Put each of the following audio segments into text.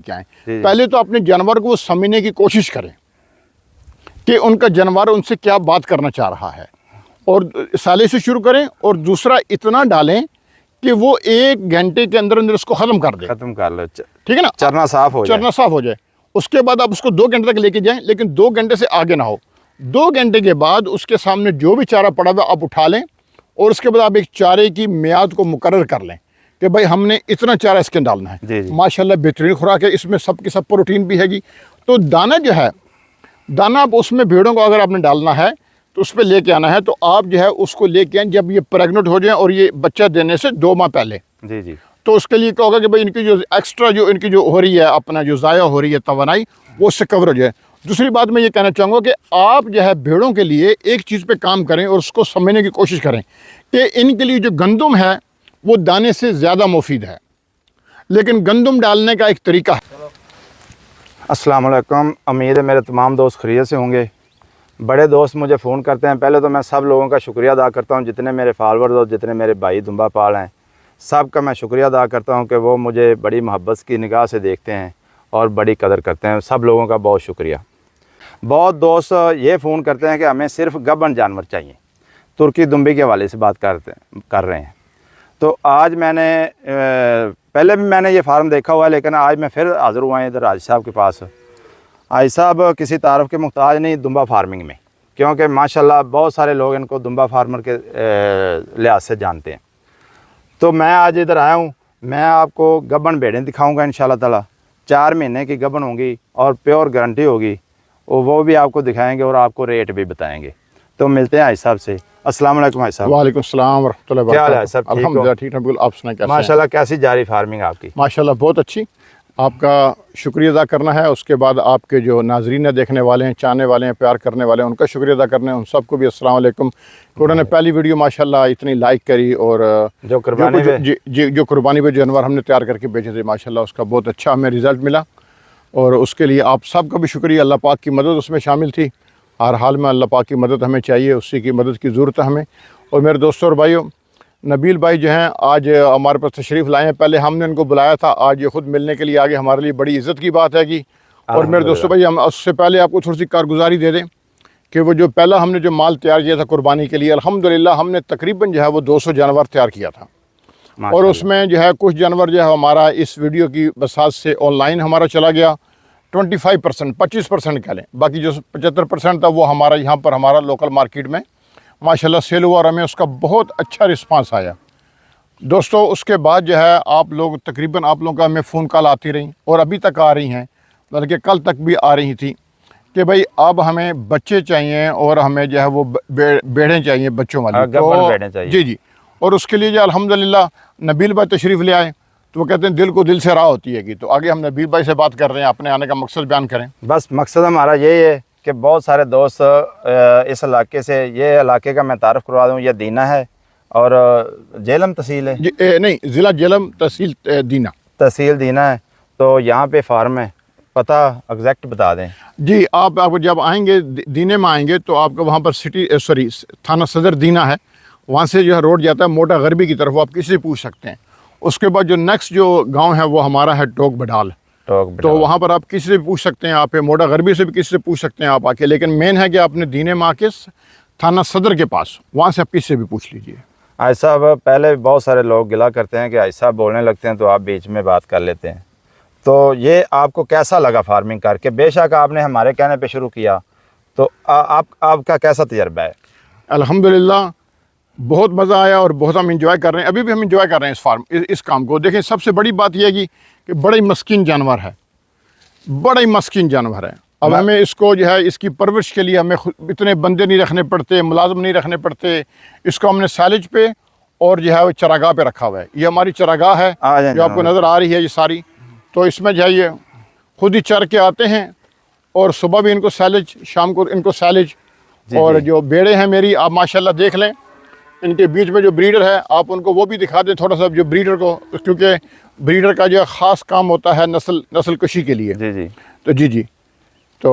क्या है। पहले तो अपने जानवर को वो समझने की कोशिश करें कि उनका जानवर उनसे क्या बात करना चाह रहा है, और साले से शुरू करें, और दूसरा इतना डालें कि वो 1 घंटे के अंदर अंदर उसको ख़त्म कर लो। ठीक है ना, चरना साफ हो जाए। उसके बाद आप उसको 2 घंटे तक लेके जाएं, लेकिन 2 घंटे से आगे ना हो। 2 घंटे के बाद उसके सामने जो भी चारा पड़ा हुआ आप उठा लें, और उसके बाद आप एक चारे की मियाद को मुकर्रर कर लें कि भाई हमने इतना चारा इसके डालना है। माशाल्लाह बेहतरीन खुराक है, इसमें सब की सब प्रोटीन भी हैगी। तो दाना जो है, दाना आप उसमें भेड़ों को अगर आपने डालना है तो उस पर लेके आना है, तो आप जो है उसको लेके आए जब ये प्रेग्नेंट हो जाए और ये बच्चा देने से 2 माह पहले। जी। तो उसके लिए क्या होगा कि भाई इनकी जो एक्स्ट्रा जो इनकी जो हो रही है, अपना जो ज़ाया हो रही है तवानाई, वो उससे कवर हो जाए। दूसरी बात मैं ये कहना चाहूँगा कि आप जो है भेड़ों के लिए एक चीज़ पे काम करें और उसको समझने की कोशिश करें कि इनके लिए जो गंदम है वो दाने से ज़्यादा मुफीद है, लेकिन गंदम डालने का एक तरीका है। अस्सलाम वालेकुम, उम्मीद है मेरे तमाम दोस्त खैरियत से होंगे। बड़े दोस्त मुझे फ़ोन करते हैं। पहले तो मैं सब लोगों का शुक्रिया अदा करता हूं, जितने मेरे फॉलोअर्स और जितने मेरे भाई दुम्बा पाल हैं, सब का मैं शुक्रिया अदा करता हूं कि वो मुझे बड़ी मोहब्बत की निगाह से देखते हैं और बड़ी कदर करते हैं। सब लोगों का बहुत शुक्रिया। बहुत दोस्त ये फ़ोन करते हैं कि हमें सिर्फ गबन जानवर चाहिए। तुर्की दुम्बी के हवाले से बात कर रहे हैं। तो आज मैंने पहले भी मैंने ये फार्म देखा हुआ है, लेकिन आज मैं फिर हाज़िर हुआ है इधर हाजी साहब के पास। हाजी साहब किसी तारफ़ के मुहताज नहीं दुम्बा फार्मिंग में, क्योंकि माशाल्लाह बहुत सारे लोग इनको दुम्बा फार्मर के लिहाज से जानते हैं। तो मैं आज इधर आया हूँ। मैं आपको गबन भेड़ें दिखाऊंगा इंशाल्लाह ताला। 4 महीने की गबन होंगी और प्योर गारंटी होगी, और वो भी आपको दिखाएंगे और आपको रेट भी बताएंगे। तो मिलते हैं हाजी साहब से। अस्सलाम वालेकुम हाजी साहब। वालेकुम सलाम वरहमतुल्लाहि वबरकातुहू। क्या हाल है सब? अल्हम्दुलिल्लाह ठीक है, बिल्कुल। आप सुनाएं कैसे हैं? माशाल्लाह कैसी जारी फार्मिंग आपकी? माशाल्लाह बहुत अच्छी। आपका शुक्रिया अदा करना है, उसके बाद आपके जो नाजरीन है, देखने वाले हैं, चाहने वाले हैं, प्यार करने वाले हैं, उनका शुक्रिया अदा करना है। उन सबको भी अस्सलाम वालेकुम। उन्होंने पहली वीडियो माशाल्लाह इतनी लाइक करी, और जो कुर्बानी पे जानवर हमने तैयार करके भेजे थे माशाल्लाह उसका बहुत अच्छा हमें रिज़ल्ट मिला, और उसके लिए आप सबका भी शुक्रिया। अल्लाह पाक की मदद उसमें शामिल थी। हर हाल में अल्लाह पाक की मदद हमें चाहिए, उसी की मदद की ज़रूरत है हमें। और मेरे दोस्तों और भाइयों, नबील भाई जो हैं आज हमारे पास तशरीफ़ लाए हैं। पहले हमने उनको बुलाया था, आज ये ख़ुद मिलने के लिए आगे, हमारे लिए बड़ी इज़्ज़त की बात है कि। और मेरे दोस्तों भाई, हम उससे पहले आपको थोड़ी सी कारगुजारी दे दें कि वो जो पहला हमने जो माल तैयार किया था कुर्बानी के लिए, अल्हम्दुलिल्लाह हमने तकरीबन जो है वो 200 जानवर तैयार किया था। और उसमें जो है कुछ जानवर जो है हमारा इस वीडियो की बसात से ऑनलाइन हमारा चला गया 25%, 25% कह लें। बाकी जो 75% था वो हमारा यहाँ पर हमारा लोकल मार्केट में माशाल्लाह सेल हुआ, और हमें उसका बहुत अच्छा रिस्पांस आया। दोस्तों उसके बाद जो है आप लोग तकरीबन आप लोगों का हमें फ़ोन कॉल आती रही, और अभी तक आ रही हैं, बल्कि कल तक भी आ रही थी कि भाई अब हमें बच्चे चाहिए और हमें जो है वो बेड़ें चाहिए बच्चों वाली। तो जी। और उसके लिए जो अल्हम्दुलिल्लाह नबील भाई तशरीफ़ ले आए, तो वो कहते हैं दिल को दिल से राह होती है कि। तो आगे हम नबील भाई से बात कर रहे हैं, अपने आने का मकसद बयान करें। बस मकसद हमारा यही है कि बहुत सारे दोस्त इस इलाके से, ये इलाके का मैं तारफ़ करवा दूँ, ये दीना है और जेलम तहसील है। नहीं, ज़िला जेलम, तहसील दीना। तहसील दीना है। तो यहाँ पे फार्म है, पता एग्जैक्ट बता दें जी। आप जब आएंगे दीने में आएंगे तो आपको वहाँ पर थाना सदर दीना है, वहाँ से जो है रोड जाता है मोटा गरबी की तरफ, वो आप किसी से पूछ सकते हैं। उसके बाद जो नेक्स्ट जो गांव है वो हमारा है टोक बडाल। तो वहाँ पर आप किसी से भी पूछ सकते हैं, आप मोटा गरबी से भी किसी से पूछ सकते हैं आप आके। लेकिन मेन है कि आपने दीने में आके थाना सदर के पास, वहाँ से आप किसी से भी पूछ लीजिए। हाजी साहब पहले बहुत सारे लोग गिला करते हैं कि हाजी साहब बोलने लगते हैं तो आप बीच में बात कर लेते हैं। तो ये आपको कैसा लगा फार्मिंग करके? बेशक आपने हमारे कहने पे शुरू किया, तो आपका कैसा तजर्बा है? अल्हम्दुलिल्लाह बहुत मज़ा आया, और बहुत हम इंजॉय कर रहे हैं। अभी भी हम इंजॉय कर रहे हैं इस काम को। देखें सबसे बड़ी बात यह है कि बड़ा ही मस्कीन जानवर है, बड़ा ही मस्कीन जानवर है। अब हमें इसको जो है इसकी परवरिश के लिए हमें इतने बंदे नहीं रखने पड़ते, मुलाजिम नहीं रखने पड़ते। इसको हमने सैलेज पे और जो है वो चरागाह पे रखा हुआ है। ये हमारी चरागाह है जो आपको नज़र आ रही है ये सारी। तो इसमें जो है ये खुद ही चर के आते हैं, और सुबह भी इनको सैलेज, शाम को इनको सैलेज। और जो बेड़े हैं मेरी, आप माशाल्लाह देख लें, इनके बीच में जो ब्रीडर है आप उनको वो भी दिखा दें थोड़ा सा, जो ब्रीडर को, क्योंकि ब्रीडर का जो ख़ास काम होता है नस्ल कशी के लिए। जी। तो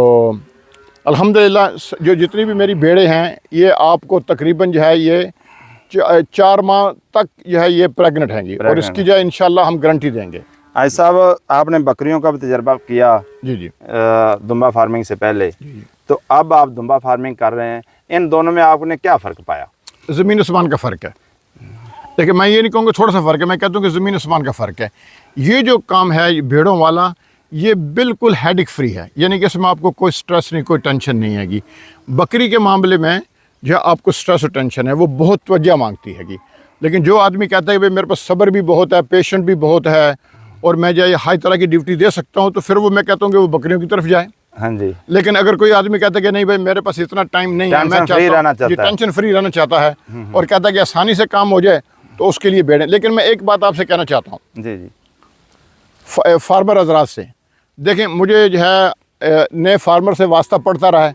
अल्हम्दुलिल्लाह जो जितनी भी मेरी भेड़ें हैं ये आपको तकरीबन जो है ये 4 माह तक जो है ये प्रेग्नेंट हैंगी, और इसकी जो है इंशाल्लाह हम गारंटी देंगे। आज साहब आपने बकरियों का भी तजर्बा किया जी जी दुम्बा फार्मिंग से पहले, तो अब आप दुम्बा फार्मिंग कर रहे हैं, इन दोनों में आपने क्या फ़र्क पाया? ज़मीन आसमान का फ़र्क है। देखिए मैं ये नहीं कहूँगा थोड़ा सा फ़र्क है, मैं कहता हूँ कि ज़मीन आसमान का फ़र्क है। ये जो काम है ये भेड़ों वाला, ये बिल्कुल हेडेक फ्री है, यानी कि इसमें आपको कोई स्ट्रेस नहीं, कोई टेंशन नहीं हैगी। बकरी के मामले में जो आपको स्ट्रेस और टेंशन है वो बहुत तवज्जो मांगती हैगी। लेकिन जो आदमी कहता है कि भाई मेरे पास सब्र भी बहुत है, पेशेंट भी बहुत है और मैं जो हाई तरह की ड्यूटी दे सकता हूँ, तो फिर वो मैं कहता हूँ कि वो बकरियों की तरफ जाए। हाँ जी। लेकिन अगर कोई आदमी कहता है कि नहीं भाई मेरे पास इतना टाइम नहीं है, मैं टेंशन फ्री रहना चाहता है और कहता है कि आसानी से काम हो जाए, तो उसके लिए भेड़ें। लेकिन मैं एक बात आपसे कहना चाहता हूँ जी जी, फार्मर हजरात से, देखें मुझे जो है नए फार्मर से वास्ता पड़ता रहा है।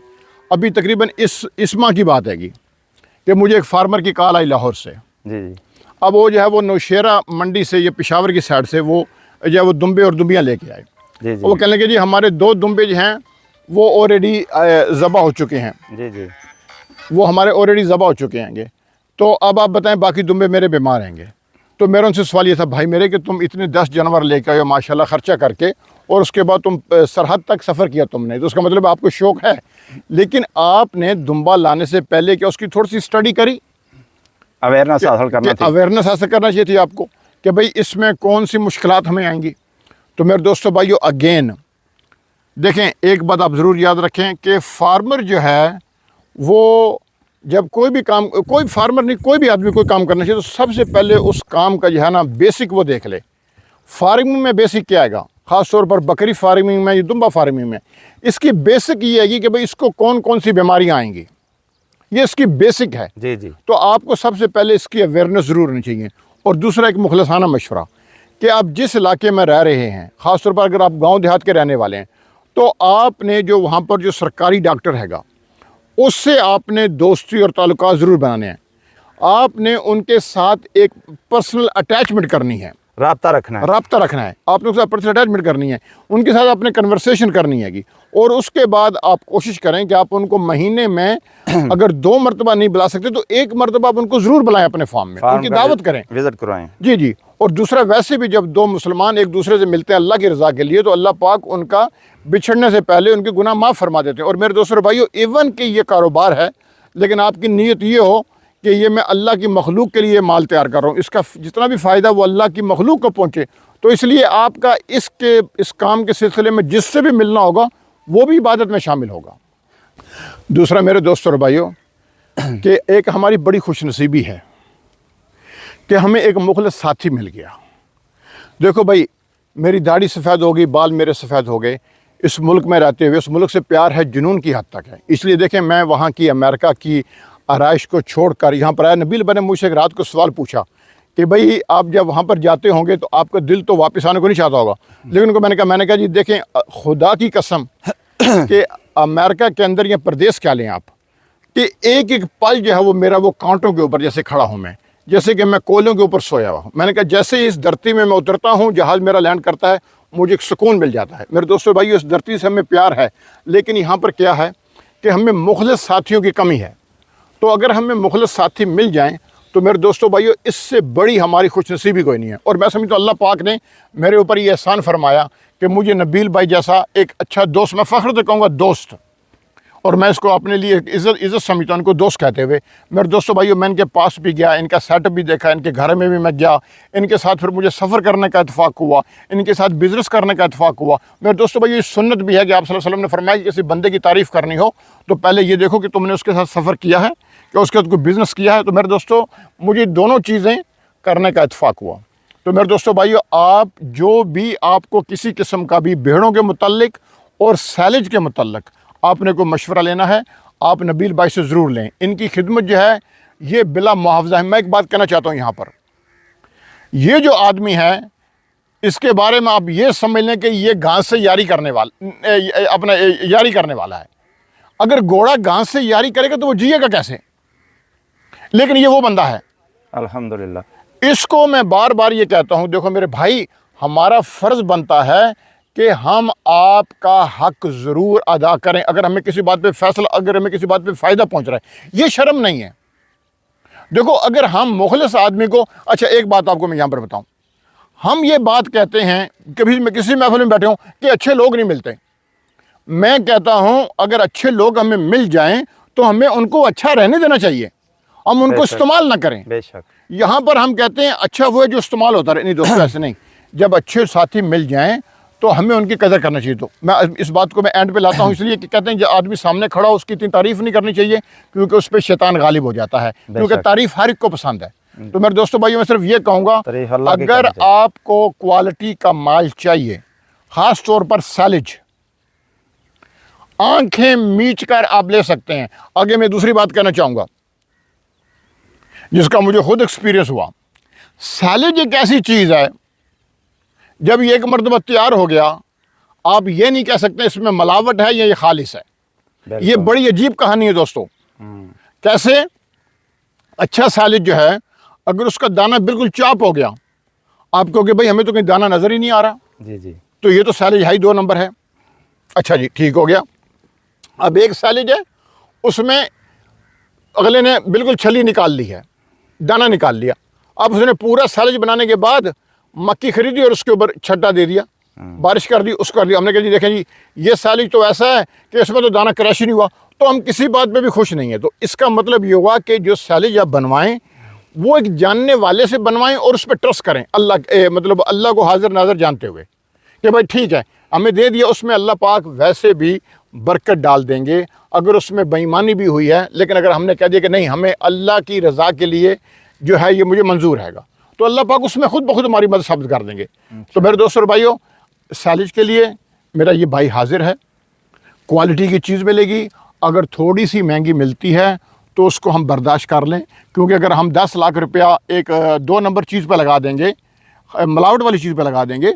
अभी तकरीबन इस माह की बात हैगी कि मुझे एक फार्मर की कॉल आई लाहौर से। जी जी, अब वो जो है वो नौशेरा मंडी से, ये पेशावर की साइड से वो जो है वो दुम्बे और दुम्बियाँ लेके आए। जी जी, वो कहने लगे जी हमारे 2 दुम्बे जो हैं वो ऑलरेडी ज़बा हो चुके हैं, जी जी, वो हमारे ऑलरेडी ज़बा हो चुके हैंगे, तो अब आप बताएं बाकी दुम्बे मेरे बीमार हैंगे। तो मेरा उनसे सवाल ये था, भाई मेरे कि तुम इतने 10 जानवर लेके आए हो माशाल्लाह ख़र्चा करके, और उसके बाद तुम सरहद तक सफ़र किया तुमने, तो उसका मतलब आपको शौक़ है, लेकिन आपने दुम्बा लाने से पहले क्या उसकी थोड़ी सी स्टडी करी, अवेयरनेस हासिल करना थी। अवेयरनेस हासिल करना चाहिए थी आपको कि भाई इसमें कौन सी मुश्किलात हमें आएंगी। तो मेरे दोस्तों भाइयों, अगेन देखें एक बात आप ज़रूर याद रखें कि फार्मर जो है वो जब कोई भी काम, कोई फार्मर नहीं कोई भी आदमी कोई काम करना चाहिए, तो सबसे पहले उस काम का जो है ना बेसिक वो देख ले। फार्मिंग में बेसिक क्या आएगा, ख़ास तौर पर बकरी फार्मिंग में, दुम्बा फार्मिंग में, इसकी बेसिक ये आएगी कि भाई इसको कौन कौन सी बीमारियाँ आएंगी, ये इसकी बेसिक है। जी जी, तो आपको सबसे पहले इसकी अवेयरनेस ज़रूर होनी चाहिए। और दूसरा एक मुखलसाना मशवरा कि आप जिस इलाके में रह रहे हैं, ख़ास तौर पर अगर आप गांव देहात के रहने वाले हैं, तो आपने जो वहाँ पर जो सरकारी डॉक्टर हैगा उससे आपने दोस्ती और ताल्लुकात ज़रूर बनाने हैं। आपने उनके साथ एक पर्सनल अटैचमेंट करनी है, राब्ता रखना है, आपने उसके साथ पर्सनल अटैचमेंट करनी है, उनके साथ आपने कन्वर्सेशन करनी हैगी। और उसके बाद आप कोशिश करें कि आप उनको महीने में अगर 2 मरतबा नहीं बुला सकते तो 1 मरतबा आप उनको ज़रूर बुलाएं अपने फार्म में, उनकी दावत करें, विजिट करवाएं। जी जी। और दूसरा, वैसे भी जब 2 मुसलमान एक दूसरे से मिलते हैं अल्लाह की रज़ा के लिए, तो अल्लाह पाक उनका बिछड़ने से पहले उनके गुनाह माफ़ फरमा देते हैं। और मेरे दोस्तों भाइयों, इवन कि ये कारोबार है, लेकिन आपकी नीयत ये हो कि ये मैं अल्लाह की मखलूक के लिए माल तैयार कर रहा हूँ, इसका जितना भी फ़ायदा वो अल्लाह की मखलूक को पहुँचे, तो इसलिए आपका इस काम के सिलसिले में जिससे भी मिलना होगा वो भी इबादत में शामिल होगा। दूसरा मेरे दोस्तों और भाइयों, कि एक हमारी बड़ी खुशनसीबी है कि हमें एक मुखलिस साथी मिल गया। देखो भाई, मेरी दाढ़ी सफ़ेद हो गई, बाल मेरे सफ़ेद हो गए, इस मुल्क में रहते हुए उस मुल्क से प्यार है जुनून की हद तक है। इसलिए देखें, मैं वहाँ की अमेरिका की आराइश को छोड़कर यहाँ पर आया। नबील बने मुझसे एक रात को सवाल पूछा कि भाई आप जब वहाँ पर जाते होंगे तो आपका दिल तो वापस आने को नहीं चाहता होगा, लेकिन उनको मैंने कहा जी देखें, खुदा की कसम कि अमेरिका के अंदर या प्रदेश क्या लें आप, कि एक एक पल जो है वो मेरा वो कांटों के ऊपर जैसे खड़ा हूँ मैं, जैसे कि मैं कोयलों के ऊपर सोया हुआ हूँ। मैंने कहा जैसे ही इस धरती में मैं उतरता हूँ, जहाज़ मेरा लैंड करता है, मुझे एक सुकून मिल जाता है। मेरे दोस्तों भाई, इस धरती से हमें प्यार है, लेकिन यहाँ पर क्या है कि हमें मुखलिस साथियों की कमी है। तो अगर हमें मुखलिस साथी मिल जाएं तो मेरे दोस्तों भाइयों, इससे बड़ी हमारी खुशनसीबी कोई नहीं है। और मैं समझता हूँ अल्लाह पाक ने मेरे ऊपर ये एहसान फरमाया कि मुझे नबील भाई जैसा एक अच्छा दोस्त, मैं फ़ख्र से कहूँगा दोस्त, और मैं इसको अपने लिए इज़्ज़त समझता हूँ, उनको दोस्त कहते हुए। मेरे दोस्तों भाइयों, मैं इनके पास भी गया, इनका सेटअप भी देखा, इनके घर में भी मैं गया, इनके साथ फिर मुझे सफ़र करने का इत्तेफाक हुआ, इनके साथ बिज़नेस करने का इत्तेफाक हुआ। मेरे दोस्तों भाइयों, ये सुन्नत भी है कि आप सल्लल्लाहु अलैहि वसल्लम ने फरमाया कि किसी बंदे की तारीफ़ करनी हो तो पहले ये देखो कि तुमने उसके साथ सफ़र किया है, कि उसके साथ कोई बिज़नेस किया है। तो मेरे दोस्तों, मुझे दोनों चीज़ें करने का इत्तेफाक हुआ। तो मेरे दोस्तों भाइयों, आप जो भी आपको किसी किस्म का भी भेड़ों के मुतल्लिक और सैलेज के मुतल्लिक आपने को मशवरा लेना है, आप नबील भाई से ज़रूर लें। इनकी खिदमत जो है ये बिला मुआवजा है। मैं एक बात कहना चाहता हूँ यहाँ पर, ये जो आदमी है इसके बारे में आप ये समझ लें कि ये घास से यारी करने वाला है। अगर घोड़ा घास से यारी करेगा तो वो जिएगा कैसे, लेकिन ये वो बंदा है। अल्हम्दुलिल्लाह। इसको मैं बार बार ये कहता हूँ, देखो मेरे भाई, हमारा फ़र्ज़ बनता है कि हम आपका हक ज़रूर अदा करें। अगर हमें किसी बात पे फैसला, अगर हमें किसी बात पे फ़ायदा पहुंच रहा है, ये शर्म नहीं है। देखो, अगर हम मुखलिस आदमी को, अच्छा एक बात आपको मैं यहाँ पर बताऊँ, हम ये बात कहते हैं, कभी मैं किसी महफिल में बैठे हूँ कि अच्छे लोग नहीं मिलते। मैं कहता हूँ अगर अच्छे लोग हमें मिल जाएं तो हमें उनको अच्छा रहने देना चाहिए, हम उनको बेशक। इस्तेमाल ना करें। बेशक। यहाँ पर हम कहते हैं अच्छा वो है जो इस्तेमाल होता रहे। नहीं दोस्तों, ऐसे नहीं। जब अच्छे साथी मिल जाएं तो हमें उनकी कदर करना चाहिए। तो मैं इस बात को मैं एंड पे लाता हूँ, इसलिए कि कहते हैं जो आदमी सामने खड़ा हो उसकी इतनी तारीफ नहीं करनी चाहिए, क्योंकि उस पर शैतान गालिब हो जाता है, क्योंकि तारीफ हर एक को पसंद है। तो मेरे दोस्तों भाइयों, मैं सिर्फ ये कहूँगा, तारीफ अल्लाह की अगर करनी चाहिए। आपको क्वालिटी का माल चाहिए, ख़ास तौर पर सैलेज, आंखें मीच कर आप ले सकते हैं। आगे मैं दूसरी बात कहना चाहूँगा जिसका मुझे खुद एक्सपीरियंस हुआ। सैलेज एक ऐसी चीज़ है, जब ये एक मरतबा तैयार हो गया, आप ये नहीं कह सकते इसमें मिलावट है या ये खालिस है। ये बड़ी अजीब कहानी है दोस्तों। कैसे? अच्छा सैलेज जो है, अगर उसका दाना बिल्कुल चाप हो गया, आप कहोगे भाई हमें तो कहीं दाना नज़र ही नहीं आ रहा, जी जी, तो ये तो सैलेज हाई 2 नंबर है। अच्छा जी, ठीक हो गया। अब एक सैलेज है, उसमें अगले ने बिल्कुल छली निकाल ली है, दाना निकाल लिया। अब उसने पूरा सैलेज बनाने के बाद मक्की खरीदी और उसके ऊपर छट्टा दे दिया, बारिश कर दी, उसको कर दिया। हमने कहा जी देखें जी, ये सैलेज तो ऐसा है कि इसमें तो दाना क्रश ही नहीं हुआ, तो हम किसी बात पे भी खुश नहीं है। तो इसका मतलब ये हुआ कि जो सैलेज आप बनवाएं वो एक जानने वाले से बनवाएं और उस पर ट्रस्ट करें, मतलब अल्लाह को हाजिर नाज़र जानते हुए कि भाई ठीक है हमें दे दिया, उसमें अल्लाह पाक वैसे भी बरकत डाल देंगे। अगर उसमें बेईमानी भी हुई है, लेकिन अगर हमने कह दिया कि नहीं हमें अल्लाह की रज़ा के लिए जो है ये मुझे मंजूर हैगा, तो अल्लाह पाक उसमें खुद ब खुद हमारी मदद साबित कर देंगे। तो मेरे दोस्तों और भाइयों, सैलेज के लिए मेरा ये भाई हाजिर है। क्वालिटी की चीज़ मिलेगी, अगर थोड़ी सी महंगी मिलती है तो उसको हम बर्दाश्त कर लें, क्योंकि अगर हम 10 लाख रुपया एक 2 नंबर चीज़ पर लगा देंगे, मिलावट वाली चीज़ पर लगा देंगे,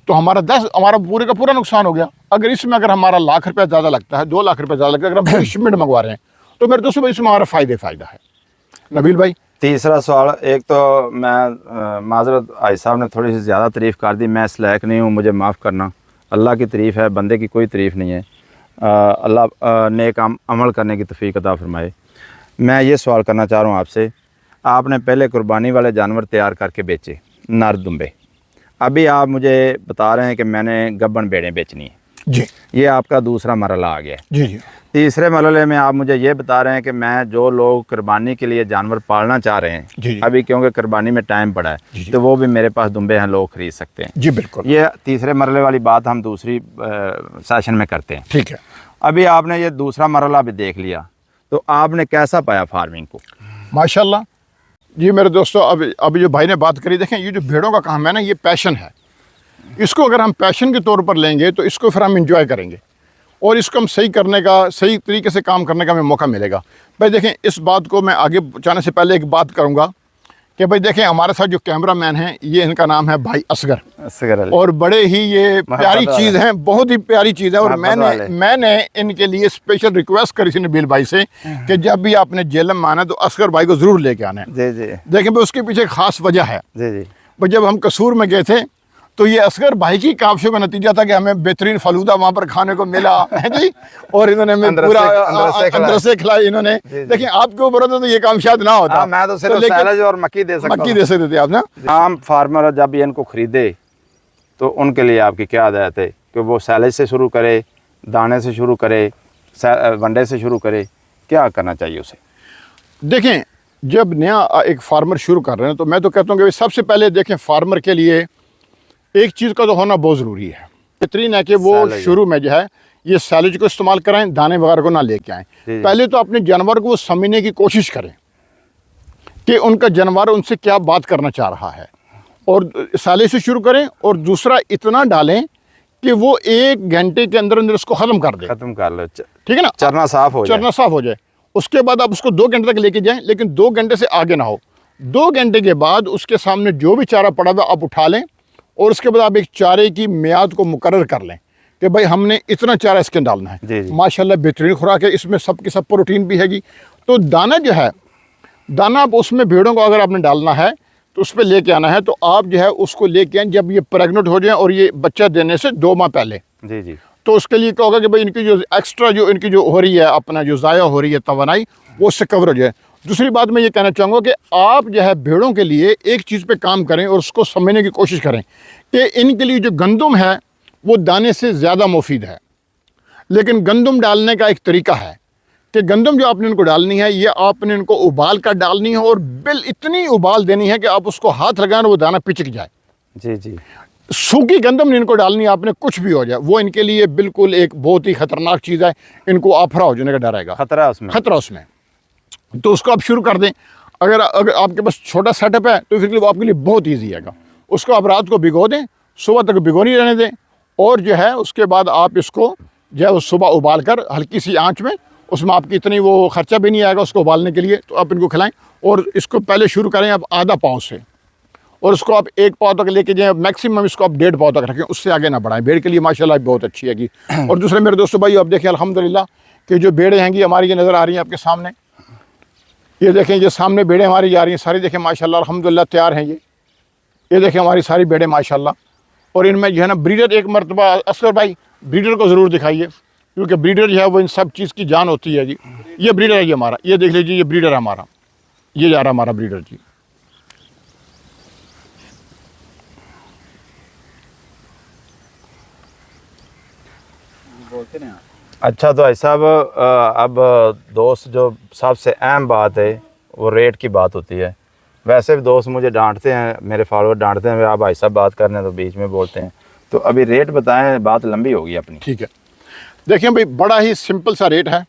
तो हमारा पूरे का पूरा नुकसान हो गया। अगर इसमें अगर हमारा लाख रुपया ज़्यादा लगता है, 2 लाख रुपया ज़्यादा लगता है, अगर हम शिपमेंट मंगवा रहे हैं, तो मेरे दोस्तों भाई इसमें हमारा फ़ायदा है। नबील भाई, तीसरा सवाल, एक तो मैं माजरत भाई साहब ने थोड़ी सी ज़्यादा तारीफ़ कर दी, मैं इस लायक नहीं हूँ, मुझे माफ़ करना। अल्लाह की तारीफ़ है, बंदे की कोई तारीफ़ नहीं है। अल्लाह नेक अमल करने की तौफीक अता फरमाए। मैं ये सवाल करना चाह रहा हूँ आपसे, आपने पहले कुर्बानी वाले जानवर तैयार करके बेचे, नर दुम्बे, अभी आप मुझे बता रहे हैं कि मैंने गब्बन भेड़ें बेचनी है जी, ये आपका दूसरा मरला आ गया है। जी जी, तीसरे मरहले में आप मुझे ये बता रहे हैं कि मैं जो लोग कुर्बानी के लिए जानवर पालना चाह रहे हैं, जी जी, अभी क्योंकि कुर्बानी में टाइम पड़ा है, जी, तो वो भी मेरे पास दुम्बे हैं, लोग खरीद सकते हैं। जी बिल्कुल, ये तीसरे मरहले वाली बात हम दूसरी सेशन में करते हैं। ठीक है। अभी आपने ये दूसरा मरहला भी देख लिया, तो आपने कैसा पाया फार्मिंग को? माशाल्लाह जी मेरे दोस्तों, अभी जो भाई ने बात करी, देखें ये जो भेड़ों का काम है ना, ये पैशन है। इसको अगर हम पैशन के तौर पर लेंगे तो इसको फिर हम इंजॉय करेंगे और इसको हम सही करने का, सही तरीके से काम करने का हमें मौका मिलेगा। भाई देखें, इस बात को मैं आगे जाने से पहले एक बात करूंगा कि भाई देखें, हमारे साथ जो कैमरामैन हैं, ये इनका नाम है भाई असगर, और बड़े ही ये प्यारी चीज़ है, बहुत ही प्यारी चीज़ है। और मैंने इनके लिए स्पेशल रिक्वेस्ट करी थी नबील भाई से कि जब भी आपने जेलम में आना तो असगर भाई को ज़रूर लेके आना है। जी जी, देखें भाई, उसके पीछे ख़ास वजह है। जी जी, भाई जब हम कसूर में गए थे तो ये असगर भाई की काविशों का नतीजा था कि हमें बेहतरीन फलूदा वहाँ पर खाने को मिला है जी, और इन्होंने हमें पूरा अंदर से खिलाया इन्होंने। देखिए आपके ऊपर होता तो ये काम शायद ना होता। मैं तो सिर्फ सैलेज और मक्की दे सकते थे आप ना। आम फार्मर जब इनको खरीदे तो उनके लिए आपकी क्या हदायत है कि वो सैलेज से शुरू करे, दाने से शुरू करे, वनडे से शुरू करे, क्या करना चाहिए उसे? देखें, जब नया एक फार्मर शुरू कर रहे हैं तो मैं तो कहता हूँ कि सबसे पहले देखें, फार्मर के लिए एक चीज़ का तो होना बहुत ज़रूरी है, बेहतरीन है कि वो शुरू में जो है ये सैलेज को इस्तेमाल कराएं, दाने वगैरह को ना लेके आएँ। पहले तो अपने जानवर को वो समझने की कोशिश करें कि उनका जानवर उनसे क्या बात करना चाह रहा है, और सैलेज से शुरू करें। और दूसरा, इतना डालें कि वो 1 घंटे के अंदर अंदर उसको ख़त्म कर लो, ठीक है ना, चरना साफ हो जाए। उसके बाद आप उसको 2 घंटे तक लेके जाएं, लेकिन 2 घंटे से आगे ना हो। 2 घंटे के बाद उसके सामने जो भी चारा पड़ा हुआ आप उठा लें, और उसके बाद आप एक चारे की मियाद को मुकर्रर कर लें कि भाई हमने इतना चारा इसके डालना है। माशाल्लाह बेहतरीन खुराक है, इसमें सब की सब प्रोटीन भी हैगी। तो दाना जो है, दाना आप उसमें भेड़ों को अगर आपने डालना है तो उस पर लेके आना है, तो आप जो है उसको लेके आए जब ये प्रेगनेंट हो जाए और ये बच्चा देने से 2 माह पहले। जी जी, तो उसके लिए क्या होगा कि भाई इनकी जो एक्स्ट्रा जो इनकी जो हो रही है, अपना जो ज़ाया हो रही है तवानाई, वो उससे कवर हो जाए। दूसरी बात मैं ये कहना चाहूँगा कि आप जो है भेड़ों के लिए एक चीज़ पे काम करें और उसको समझने की कोशिश करें कि इनके लिए जो गंदम है वो दाने से ज़्यादा मुफीद है, लेकिन गंदम डालने का एक तरीका है कि गंदम जो आपने इनको डालनी है ये आपने इनको उबाल कर डालनी है और बिल इतनी उबाल देनी है कि आप उसको हाथ लगाएं और वो दाना पिचक जाए। जी जी। सूखी गंदम नहीं इनको डालनी है आपने, कुछ भी हो जाए वो इनके लिए बिल्कुल एक बहुत ही ख़तरनाक चीज़ है, इनको आफरा हो जाने का डर आएगा, खतरा उसमें। तो उसको आप शुरू कर दें। अगर आपके पास छोटा सेटअप है तो फिर वो आपके लिए बहुत ईजी है। उसको आप रात को भिगो दें, सुबह तक भिगोनी रहने दें, और जो है उसके बाद आप इसको जो है सुबह उबाल कर हल्की सी आंच में, उसमें आपकी इतनी वो खर्चा भी नहीं आएगा उसको उबालने के लिए, तो आप इनको खिलाएं। और इसको पहले शुरू करें आप आधा पाव से, और उसको आप 1 पाव तक लेके जाएं, मैक्सिमम इसको आप 1.5 पाव तक रखें, उससे आगे ना बढ़ाएं। भेड़ के लिए माशाल्लाह बहुत अच्छी हैगी। और दूसरे मेरे दोस्तों भाई, आप देखें अल्हम्दुलिल्लाह कि जो भेड़ें हैंगी हमारी ये नज़र आ रही हैं आपके सामने, ये देखें, ये सामने भेड़ें हमारी जा रही हैं सारी, देखें माशाल्लाह अल्हम्दुलिल्लाह तैयार हैं ये देखें हमारी सारी भेड़ें माशाल्लाह। और इनमें जो है ना ब्रीडर, एक मरतबा असगर भाई ब्रीडर को ज़रूर दिखाइए, क्योंकि ब्रीडर जो है वो इन सब चीज़ की जान होती है जी। ये ब्रीडर है, ये हमारा, ये देख लीजिए, ये ब्रीडर है हमारा, ये जा रहा हमारा ब्रीडर जी। अच्छा, तो ऐसा अब दोस्त, जो सबसे अहम बात है वो रेट की बात होती है। वैसे भी दोस्त मुझे डांटते हैं, मेरे फॉलोअर डांटते हैं, आप ऐसा बात करने तो बीच में बोलते हैं, तो अभी रेट बताएं, बात लंबी होगी अपनी। ठीक है, देखिए भाई बड़ा ही सिंपल सा रेट है,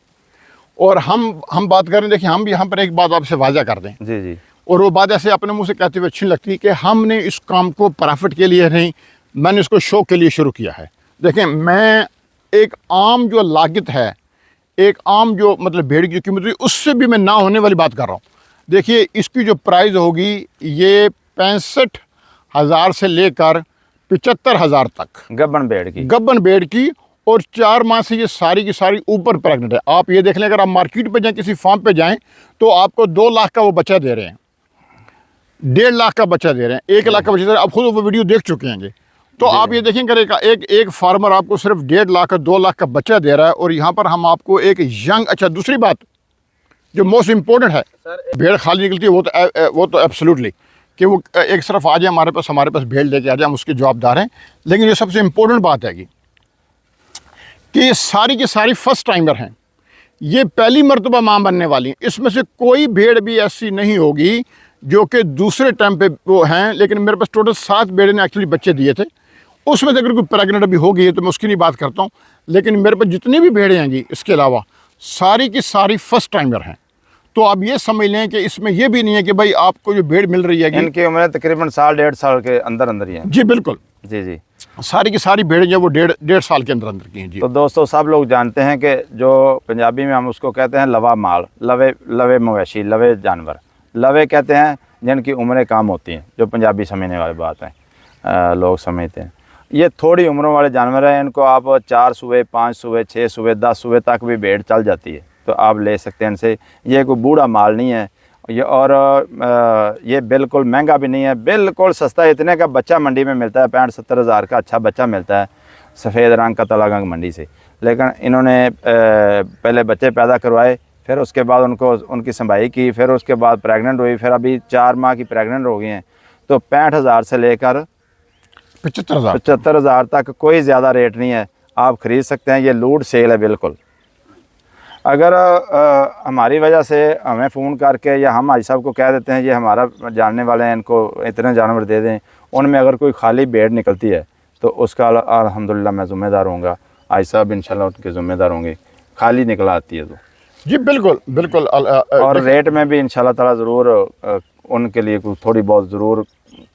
और हम बात करें, देखिए हम भी यहाँ पर एक बात आपसे वाजा कर दें। जी जी। और वो बात ऐसे अपने मुंह से कहते हुए अच्छी लगती है कि हमने इस काम को प्रॉफिट के लिए नहीं, मैंने इसको शौक के लिए शुरू किया है। देखें, मैं एक आम जो लागत है, एक आम जो मतलब भेड़ की कीमत हुई, उससे भी मैं ना होने वाली बात कर रहा हूँ। देखिए इसकी जो प्राइस होगी ये 65,000 से लेकर 75,000 तक गब्बन भेड़ की, और 4 माह से ये सारी की सारी ऊपर प्रेग्नेंट है। आप ये देख लें, अगर आप मार्केट पे जाएं, किसी फार्म पे जाएं, तो आपको 2 लाख का वो बच्चा दे रहे हैं, 1.5 लाख का बच्चा दे रहे हैं, 1 लाख का बच्चा दे रहे हैं। आप खुद वो वीडियो देख चुके हैं। तो आप ये देखें, करेगा एक फार्मर आपको सिर्फ 1.5 लाख का 2 लाख का बच्चा दे रहा है, और यहाँ पर हम आपको एक यंग, अच्छा दूसरी बात जो मोस्ट इम्पोर्टेंट है, भेड़ खाली निकलती है वो तो एब्सोल्युटली कि वो एक तरफ आ जाए हमारे पास भेड़ लेके आ जाए, हम उसके जवाबदार हैं। लेकिन ये सबसे इम्पोर्टेंट बात है कि ये सारी की सारी फर्स्ट टाइमर हैं, ये पहली मरतबा माँ बनने वाली हैं। इसमें से कोई भेड़ भी ऐसी नहीं होगी जो कि दूसरे टाइम पे वो हैं। लेकिन मेरे पास टोटल 7 भेड़े ने एक्चुअली बच्चे दिए थे, उसमें से अगर कोई प्रेगनेंट अभी हो गई है तो मैं उसकी नहीं बात करता हूँ। लेकिन मेरे पास जितनी भी भेड़ें हैं जी, इसके अलावा सारी की सारी फर्स्ट टाइमर हैं। तो आप ये समझ लें कि इसमें यह भी नहीं है कि भाई आपको जो भेड़ मिल रही है, इनकी उम्र तकरीबन 1.5 साल के अंदर ही है। जी बिल्कुल, जी जी। सारी की सारी भेड़ें जो वो 1.5 साल के अंदर की हैं जी। तो दोस्तों, सब लोग जानते हैं कि जो पंजाबी में हम उसको कहते हैं लवा माल, लवे मवेशी, लवे जानवर, लवे कहते हैं जिनकी उम्रें कम होती हैं, जो पंजाबी समझने वाली बात है, लोग समझते हैं। ये थोड़ी उम्रों वाले जानवर हैं, इनको आप 4 सूबे, 5 सूबे, 6 सूबे, 10 सूबे तक भी भेड़ चल जाती है, तो आप ले सकते हैं इनसे। ये कोई बूढ़ा माल नहीं है ये, और ये बिल्कुल महंगा भी नहीं है, बिल्कुल सस्ता है। इतने का बच्चा मंडी में मिलता है, 65-70 हज़ार का अच्छा बच्चा मिलता है सफ़ेद रंग का तलागंग मंडी से। लेकिन इन्होंने पहले बच्चे पैदा करवाए, फिर उसके बाद उनकी संभाई की, फिर उसके बाद प्रेग्नेंट हुई, फिर अभी 4 माह की प्रेग्नेंट हो गई हैं। तो 65,000 से लेकर 75,000 तक कोई ज़्यादा रेट नहीं है, आप ख़रीद सकते हैं। ये लूट सेल है बिल्कुल। अगर हमारी वजह से हमें फ़ोन करके या हम भाई साहब को कह देते हैं ये हमारा जानने वाले हैं, इनको इतने जानवर दे दें, उनमें अगर कोई खाली भेड़ निकलती है तो उसका अल्हम्दुलिल्लाह मैं ज़िम्मेदार होऊंगा, भाई साहब इंशाल्लाह उनके ज़िम्मेदार होंगे। खाली निकला आती है तो जी बिल्कुल बिल्कुल। और रेट में भी इंशाल्लाह ताला ज़रूर उनके लिए थोड़ी बहुत ज़रूर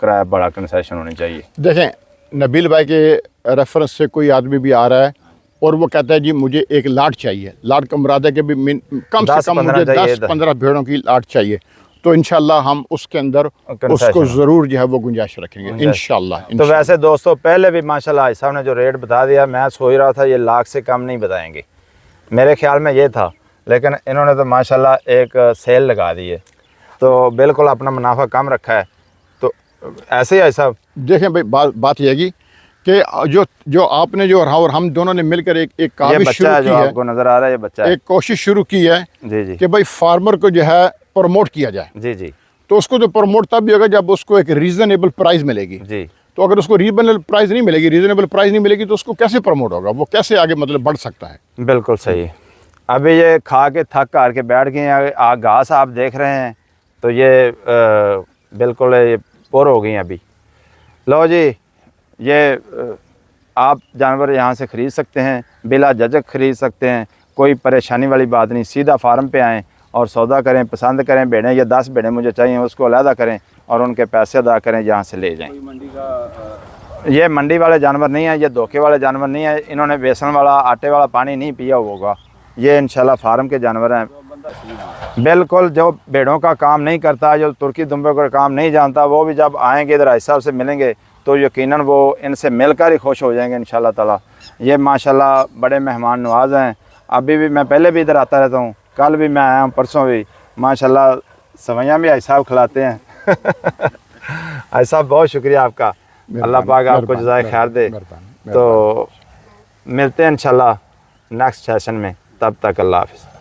किराया बड़ा कंसेशन होनी चाहिए। देखें, नबील भाई के रेफरेंस से कोई आदमी भी आ रहा है और वो कहता है जी मुझे एक लाट चाहिए, लाट का मुराद है कि भी कम से कम मुझे 10-15 भेड़ों की लाट चाहिए, तो इंशाल्लाह हम उसके अंदर उसको ज़रूर जो है वो गुंजाइश रखेंगे इंशाल्लाह। तो वैसे दोस्तों, पहले भी माशाल्लाह भाई साहब ने जो रेट बता दिया, मैं सोच रहा था ये लाख से कम नहीं बताएंगे, मेरे ख्याल में ये था, लेकिन इन्होंने तो माशाल्लाह एक सेल लगा दी है, तो बिल्कुल अपना मुनाफा कम रखा है। तो ऐसे ही ऐसा देखें भाई, बात यह है कि जो आपने जो और हम दोनों ने मिलकर एक काविश शुरू की है, आपको नजर आ रहा है ये बच्चा, एक कोशिश शुरू की है जी जी, कि भाई फार्मर को जो है प्रमोट किया जाए, जी जी तो उसको जो प्रमोट तब भी होगा जब उसको एक रीज़नेबल प्राइस मिलेगी। जी। तो अगर उसको रीजनेबल प्राइस नहीं मिलेगी तो उसको कैसे प्रमोट होगा, वो कैसे आगे मतलब बढ़ सकता है? बिल्कुल सही। अभी ये खा के थक कर के बैठ गए हैं, घास आप देख रहे हैं तो ये बिल्कुल ये पुर हो गई हैं अभी। लो जी, ये आप जानवर यहाँ से ख़रीद सकते हैं, बिला झिझक ख़रीद सकते हैं, कोई परेशानी वाली बात नहीं। सीधा फार्म पे आएँ और सौदा करें, पसंद करें, भेड़ें या 10 भेड़ें मुझे चाहिए उसको अलहदा करें और उनके पैसे अदा करें, यहाँ से ले जाएं। ये मंडी वाले जानवर नहीं है, ये धोखे वाले जानवर नहीं है, इन्होंने बेसन वाला आटे वाला पानी नहीं पिया होगा, ये इंशाल्लाह फार्म के जानवर हैं। बिल्कुल, जो भेड़ों का काम नहीं करता, जो तुर्की दुम्बे का काम नहीं जानता, वो भी जब आएंगे इधर साहब से मिलेंगे तो यकीनन वो इनसे मिलकर ही खुश हो जाएंगे इंशाल्लाह ताला। ये माशाल्लाह बड़े मेहमान नवाज हैं। अभी भी मैं पहले भी इधर आता रहता हूँ, कल भी मैं आया हूँ, परसों भी माशाल्लाह सवैयाँ भी साहब खिलाते हैं। साहब बहुत शुक्रिया आपका, अल्लाह पाक आपको जज़ाए खैर दे। तो मिलते हैं इंशाल्लाह नेक्स्ट सेशन में, तब तक अल्लाह हाफ़िज़।